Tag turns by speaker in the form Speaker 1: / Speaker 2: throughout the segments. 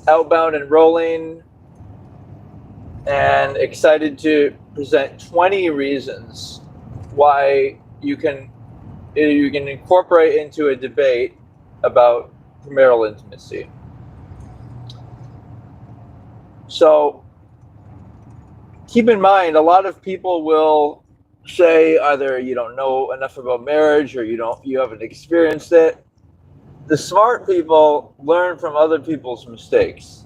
Speaker 1: outbound and rolling, and excited to present 20 reasons why you can incorporate into a debate about premarital intimacy. So keep in mind, a lot of people will say either you don't know enough about marriage or you haven't experienced it. The smart people learn from other people's mistakes.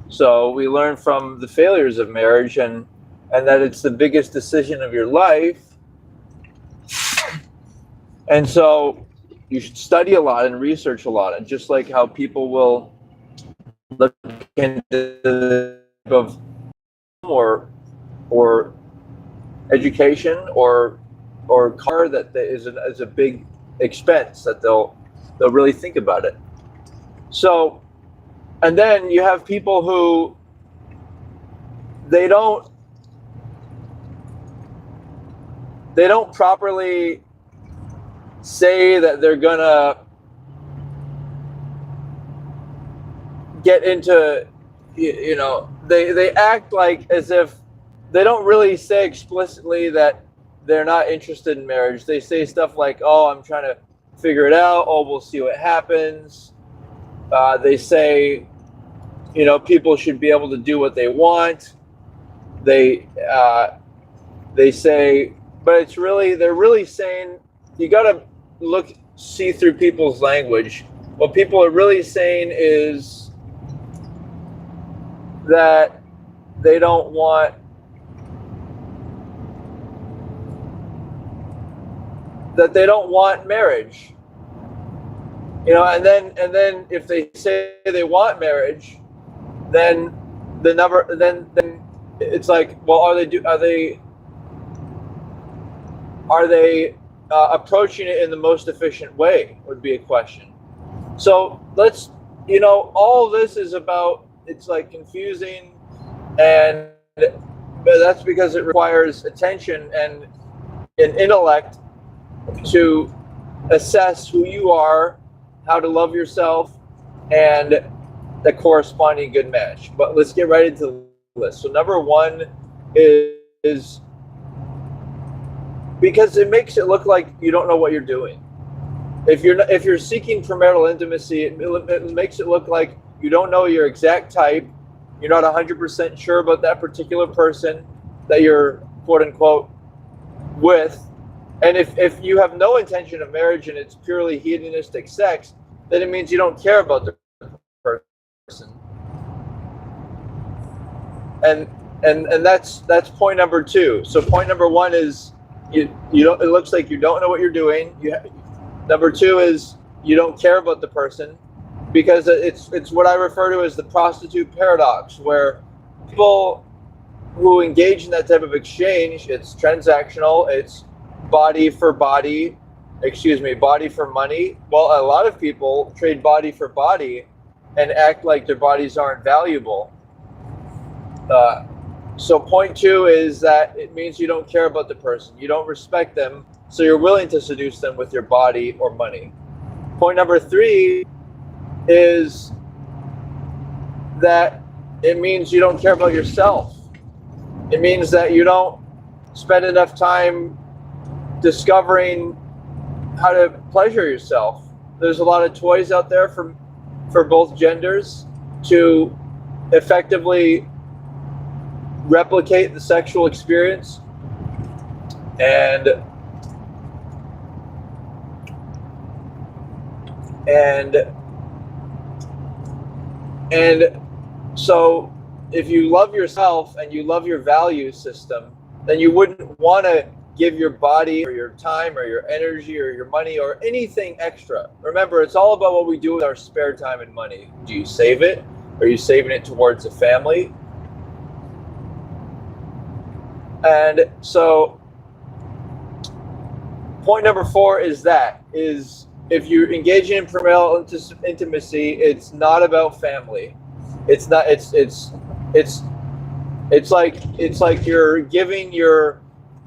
Speaker 1: So we learn from the failures of marriage and that it's the biggest decision of your life. And so you should study a lot and research a lot. And just like how people will look into the type of or education or car that is a big expense, that they'll really think about it. So, and then you have people who they don't properly say that they're gonna get into, they act like as if they don't really say explicitly that they're not interested in marriage. They say stuff like, oh, I'm trying to figure it out. Oh, we'll see what happens. They say, people should be able to do what they want. They say, but they're really saying, you got to see through people's language. What people are really saying is that they don't want marriage, and then if they say they want marriage, then it's like, well, are they approaching it in the most efficient way, would be a question. So let's, all this is about, it's like confusing, but that's because it requires attention and an intellect to assess who you are, how to love yourself, and the corresponding good match. But let's get right into the list. So number one is because it makes it look like you don't know what you're doing. If you're seeking premarital intimacy, it makes it look like you don't know your exact type. You're not 100% sure about that particular person that you're quote unquote with. And if you have no intention of marriage and it's purely hedonistic sex, then it means you don't care about the person. And that's point number two. So point number one is you don't. It looks like you don't know what you're doing. Number two is you don't care about the person, because it's what I refer to as the prostitute paradox, where people who engage in that type of exchange, it's transactional, it's body for money. Well, a lot of people trade body for body and act like their bodies aren't valuable. So point two is that it means you don't care about the person. You don't respect them, so you're willing to seduce them with your body or money. Point number three is that it means you don't care about yourself. It means that you don't spend enough time discovering how to pleasure yourself. There's a lot of toys out there for both genders to effectively replicate the sexual experience, and so if you love yourself and you love your value system, then you wouldn't want to give your body or your time or your energy or your money or anything extra. Remember, it's all about what we do with our spare time and money. Do you save it? Are you saving it towards a family? And so point number four is if you're engaging in premarital intimacy, it's not about family. It's not. It's like you're giving your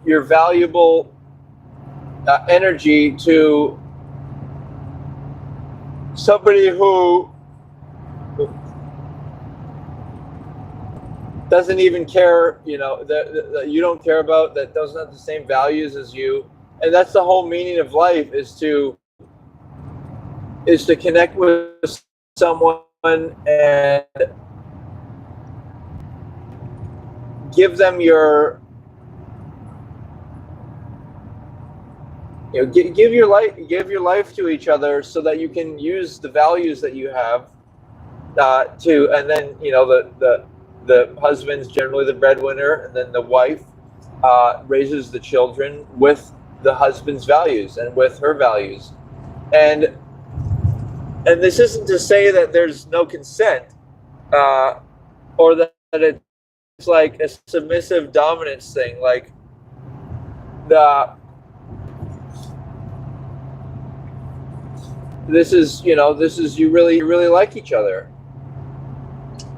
Speaker 1: valuable energy to somebody who doesn't even care, that you don't care about, that doesn't have the same values as you. And that's the whole meaning of life, is to connect with someone and give them give your life to each other, so that you can use the values that you have, and then the husband's generally the breadwinner, and then the wife raises the children with the husband's values and with her values. And this isn't to say that there's no consent, or that it's like a submissive dominance thing. Like this is you really like each other,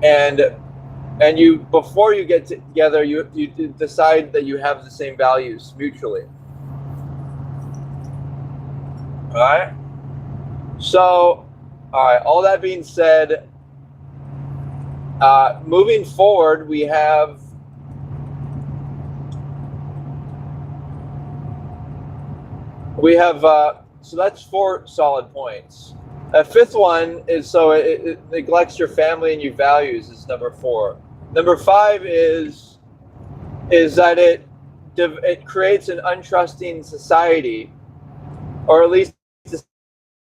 Speaker 1: and you, before you get together, you decide that you have the same values mutually. All right. So, all right. All that being said, moving forward, we have so that's 4 solid points. A fifth one is, so it neglects your family and your values, is number 4. Number 5 is that it creates an untrusting society, or at least a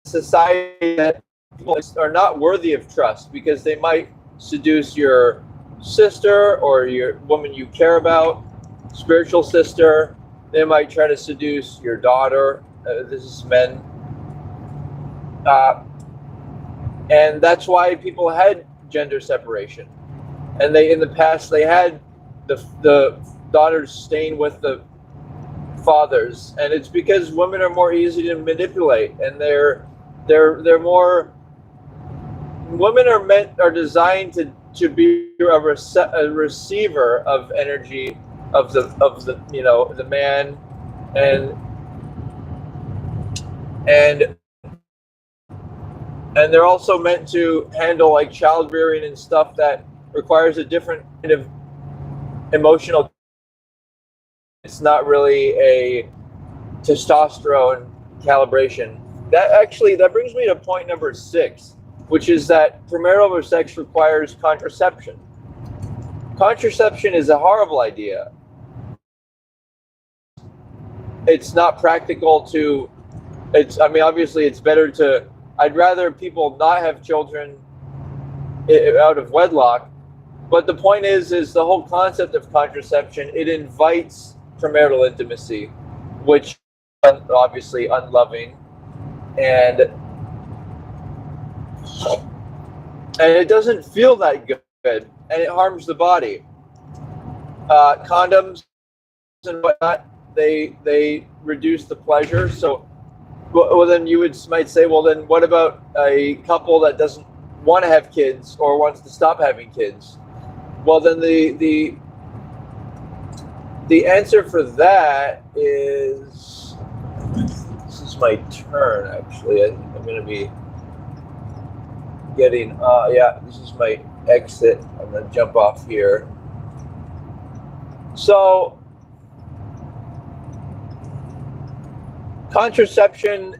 Speaker 1: society that people are not worthy of trust, because they might seduce your sister or your woman you care about, spiritual sister. They might try to seduce your daughter. This is men. And that's why people had gender separation. And in the past, they had the daughters staying with the fathers. And it's because women are more easy to manipulate, and they're more. Women are designed to be a receiver of energy of the man, and they're also meant to handle like child rearing and stuff that requires a different kind of emotional. It's not really a testosterone calibration. That brings me to point number 6, which is that premarital sex requires contraception. Contraception is a horrible idea. It's not practical obviously it's better to, I'd rather people not have children out of wedlock, but the point is the whole concept of contraception, it invites premarital intimacy, which is obviously unloving, and it doesn't feel that good, and it harms the body. Condoms and whatnot, they reduce the pleasure. So, well, then you might say, well, then what about a couple that doesn't want to have kids or wants to stop having kids? Well, then the answer for that is, this is my turn, actually. I'm going to be getting, this is my exit. I'm going to jump off here. So, contraception,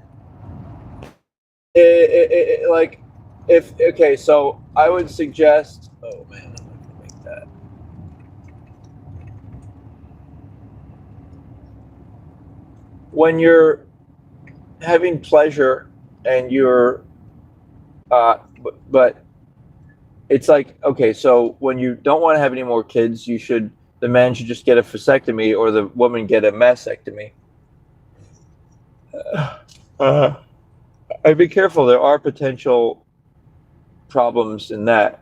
Speaker 1: so I would suggest, oh man, I'm not going to make that. When you're having pleasure and you're, but it's like, okay, so when you don't want to have any more kids, the man should just get a vasectomy, or the woman get a mastectomy. I'd be careful. There are potential problems in that.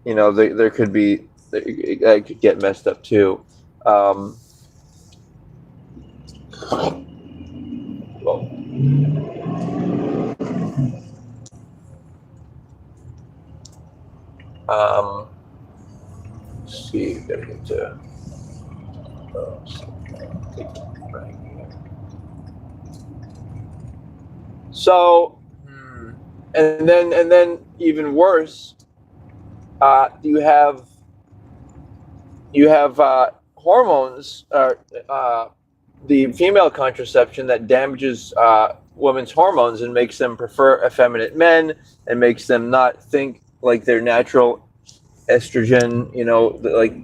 Speaker 1: There could be, that could get messed up too. Well, let's see, gotta get to, right here. So, and then even worse, you have hormones, the female contraception that damages women's hormones and makes them prefer effeminate men and makes them not think like their natural estrogen,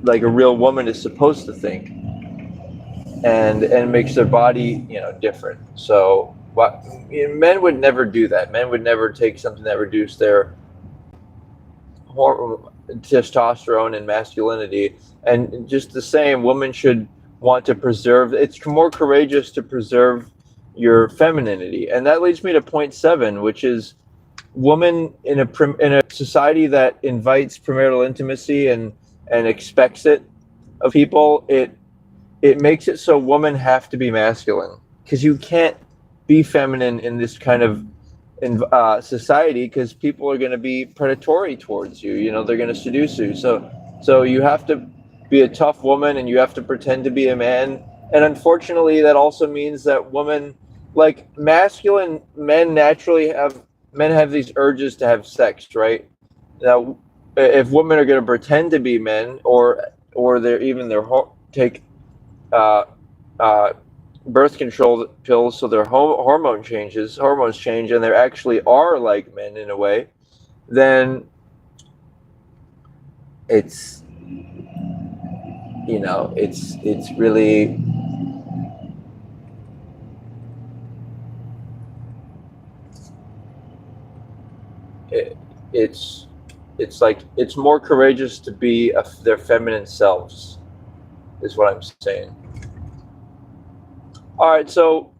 Speaker 1: like a real woman is supposed to think, and makes their body, different. So what, men would never do that. Men would never take something that reduced their testosterone and masculinity. And just the same, women should want to preserve. It's more courageous to preserve your femininity, and that leads me to point 7, which is woman in a society that invites premarital intimacy and expects it of people. It makes it so women have to be masculine, because you can't be feminine in this kind of society, because people are going to be predatory towards you. They're going to seduce you. So you have to be a tough woman, and you have to pretend to be a man. And unfortunately, that also means that women, like masculine men, have these urges to have sex, right? Now, if women are going to pretend to be men, or they're take birth control pills, so their hormones change, and they actually are like men in a way, then it's it's really it's like it's more courageous to be their feminine selves, is what I'm saying. All right, so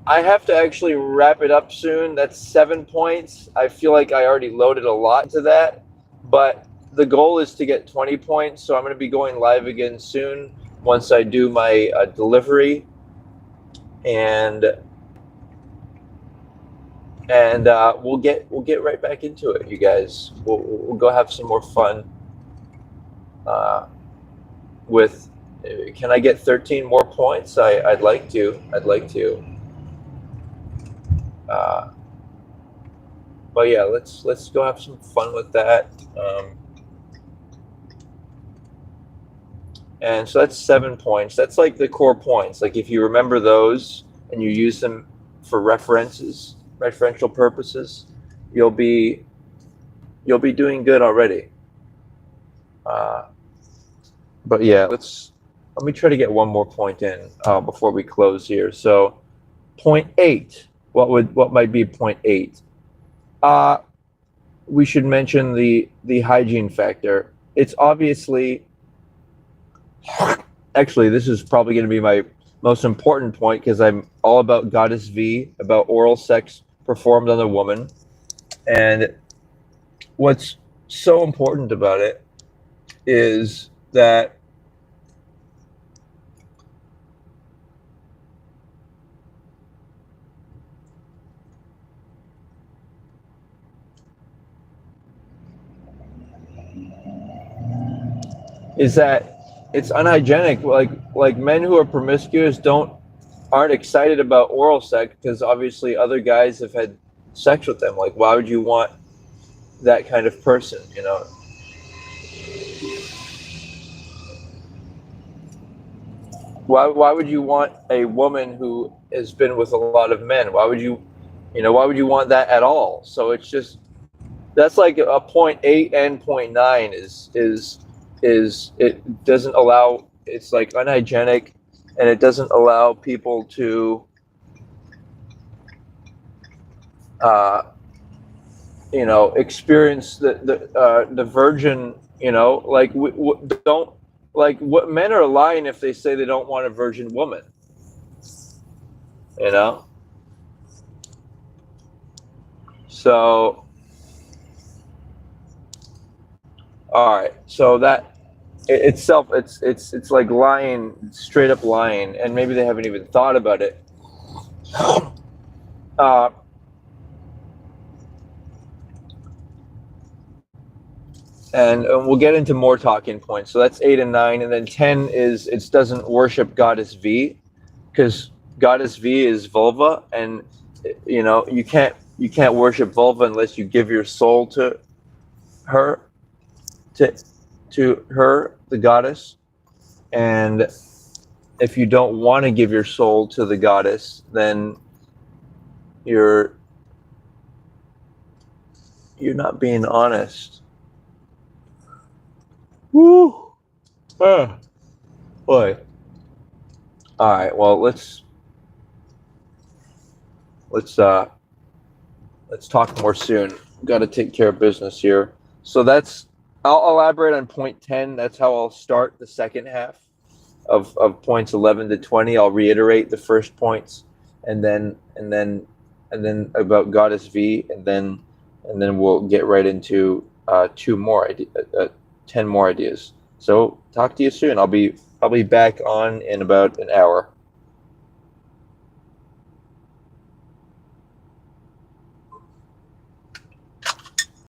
Speaker 1: I have to actually wrap it up soon. That's 7 points. I feel like I already loaded a lot into that, but the goal is to get 20 points. So I'm going to be going live again soon once I do my delivery, and we'll get right back into it, you guys. We'll go have some more fun with. Can I get 13 more points? I'd like to. But yeah, let's go have some fun with that. And so that's 7 points. That's like the core points. Like if you remember those and you use them for referential purposes, you'll be doing good already. But yeah, let me try to get one more point in before we close here. So, point 8. What might be point 8? We should mention the hygiene factor. It's obviously, actually, this is probably going to be my most important point, because I'm all about Goddess V, about oral sex performed on a woman. And what's so important about it is that it's unhygienic. Like men who are promiscuous aren't excited about oral sex, because obviously other guys have had sex with them. Like, why would you want that kind of person? Why would you want a woman who has been with a lot of men? Why would you want that at all? So it's just, that's like a point 8 and point 9 is it doesn't allow, it's like unhygienic, and it doesn't allow people to experience the virgin, like don't, like, what men are lying if they say they don't want a virgin woman, so all right, so that itself, it's like lying, straight up lying, and maybe they haven't even thought about it. And we'll get into more talking points. So that's 8 and 9, and then 10 is it doesn't worship Goddess V, because Goddess V is vulva, and You know, you can't worship vulva unless you give your soul to her, to her, the goddess. And if you don't want to give your soul to the goddess, then you're not being honest. Woo. Boy. All right. Well, let's talk more soon. Got to take care of business here. So that's, I'll elaborate on point 10. That's how I'll start the second half of points 11 to 20. I'll reiterate the first points, and then about Goddess V, and then we'll get right into 10 more ideas. So talk to you soon. I'll be back on in about an hour.